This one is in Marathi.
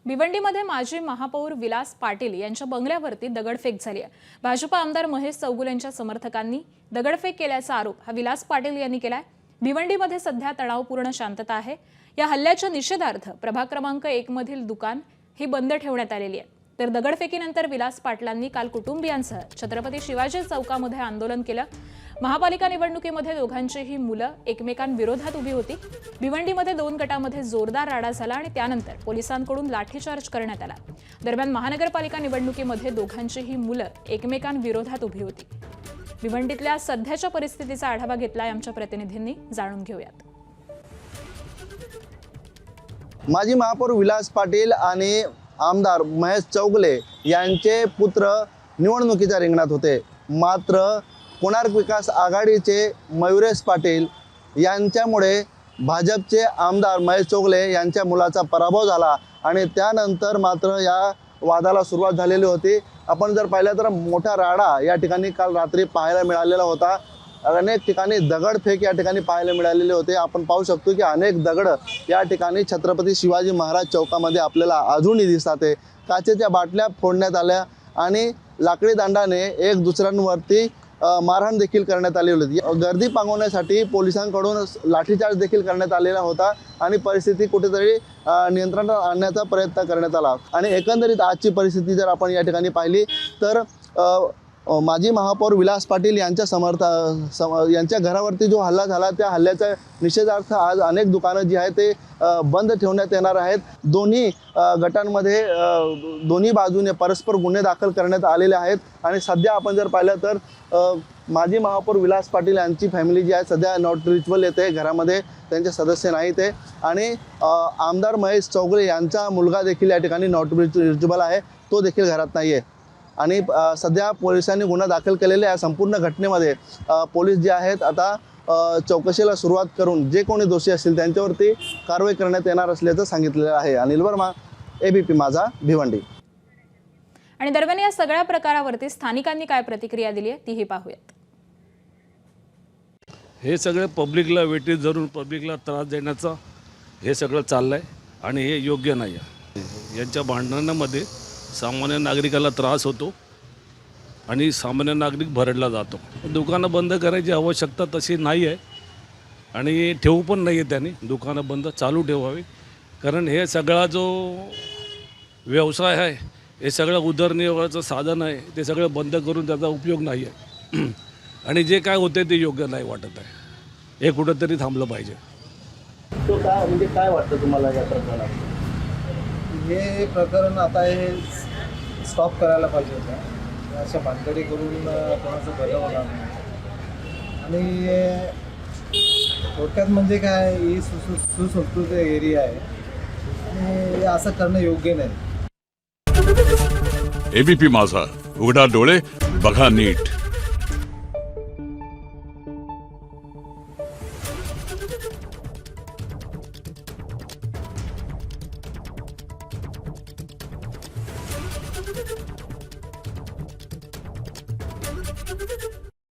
भिवंडीमध्ये माजी महापौर विलास पाटील यांच्या बंगल्यावरती दगडफेक झाली आहे। भाजप आमदार महेश चौगुले यांच्या समर्थकांनी दगडफेक केल्याचा आरोप हा विलास पाटील यांनी केलाय। भिवंडीमध्ये सध्या तणावपूर्ण शांतता आहे। या हल्ल्याच्या निषेधार्थ प्रभाग क्रमांक 1 मधील दुकान ही बंद ठेवण्यात आलेली आहे। तर दगडफेकीनंतर विलास पाटलांनी काल कुटुंबियांसह छत्रपती शिवाजी चौकामध्ये आंदोलन केलं। महापालिका निवडणुकीमध्ये दोघांचीही मुलं एकमेकांविरोधात उभी होती। भिवंडीमध्ये 2 गटांमध्ये जोरदार राडा झाला आणि त्यानंतर पोलिसांकडून लाठीचार्ज करण्यात आला। दरम्यान महानगरपालिका निवडणुकीमध्ये दोघांचीही मुलं एकमेकांविरोधात उभी होती। भिवंडीतल्या सध्याच्या परिस्थितीचा आढावा घेतलाय आमच्या प्रतिनिधींनी, जाणून घेऊयात। माजी महापौर विलास पाटील आणि आमदार महेश चौगुले यांचे पुत्र निवडणुकीच्या रिंगणात होते। मात्र कोणार्क विकास आघाडीचे मयुरेश पाटील यांच्यामुळे भाजपचे आमदार महेश चौगुले यांच्या मुलाचा पराभव झाला आणि त्यानंतर मात्र या वादाला सुरुवात झालेली होती। आपण जर पाहिलं तर मोठा राडा या ठिकाणी काल रात्री पाहायला मिळालेला होता। अनेक ठिकाणी दगडफेक या ठिकाणी पाहायला मिळालेले होते। आपण पाहू शकतो की अनेक दगड या ठिकाणी छत्रपती शिवाजी महाराज चौकामध्ये आपल्याला अजूनही दिसतात। काचेच्या बाटल्या फोडण्यात आल्या आणि लाकडी दांडाने एक दुसऱ्यांवरती मारहाण देखील करण्यात आली होती। गर्दी पांगवण्यासाठी पोलिसांकडून लाठीचार्ज देखील करण्यात आलेला होता आणि परिस्थिती कुठेतरी नियंत्रणात आणण्याचा प्रयत्न करण्यात आला। आणि एकंदरीत आजची परिस्थिती जर आपण या ठिकाणी पाहिली तर माजी महापौर विलास पाटील यांच्या यांच्या घरावरती जो हल्ला झाला त्या हल्ल्याच्या निषेधार्थ आज अनेक दुकानं जी आहेत ते बंद ठेवण्यात येणार आहेत। दोन्ही गटांमध्ये दोन्ही बाजूने परस्पर गुन्हे दाखल करण्यात आलेले आहेत। आणि सध्या आपण जर पाहिलं तर माजी महापौर विलास पाटील यांची फॅमिली जी आहे सध्या नॉट रिचबल येते, घरामध्ये त्यांचे सदस्य नाहीत आहे। आणि आमदार महेश चौगुले यांचा मुलगा देखील या ठिकाणी नॉट रिचबल आहे, तो देखील घरात नाही आहे। आणि सध्या पोलिसांनी गुन्हा दाखल केलेल्या या संपूर्ण घटनेमध्ये पोलीस जे आहेत आता चौकशीला सुरुवात करून जे कोणी दोषी असतील त्यांच्यावरती कारवाई करण्यात येणार असल्याचं सांगितलेलं आहे। अनिल वर्मा, एबीपी माझा, भिवंडी। आणि दरम्यान या सगळ्या प्रकारावरती स्थानिकांनी काय प्रतिक्रिया दिली आहे तीही पाहूयात। हे सगळे पब्लिकला वेटीत धरून पब्लिकला त्रास देण्याचं हे सगळं चाललंय आणि हे योग्य नाही आहे। यांच्या भांडणांमध्ये सामान्य नागरिकाला त्रास होतो आणि सामान्य नागरिक भरडला जातो। दुकानं बंद करायची आवश्यकता तशी नाही आहे आणि ठेवू पण नाही आहे त्यांनी, दुकानं बंद चालू ठेवावी। कारण हे सगळा जो व्यवसाय आहे हे सगळं उदरनिर्वाहाचं साधन आहे, ते सगळं बंद करून त्याचा उपयोग नाही आहे। आणि जे काय होते ते योग्य नाही वाटत आहे, हे कुठंतरी थांबलं पाहिजे। तो काय म्हणजे काय वाटतं तुम्हाला या प्रकरणात? हे प्रकरण आता हे स्टॉप करायला पाहिजे होतं। अशा भानगडी करून कोणाचं भलं होणार नाही। आणि थोडक्यात म्हणजे काय, ही सुसंस्कृत एरिया आहे आणि हे असं करणं योग्य नाही। एबीपी माझा, उघडा डोळे बघा नीट।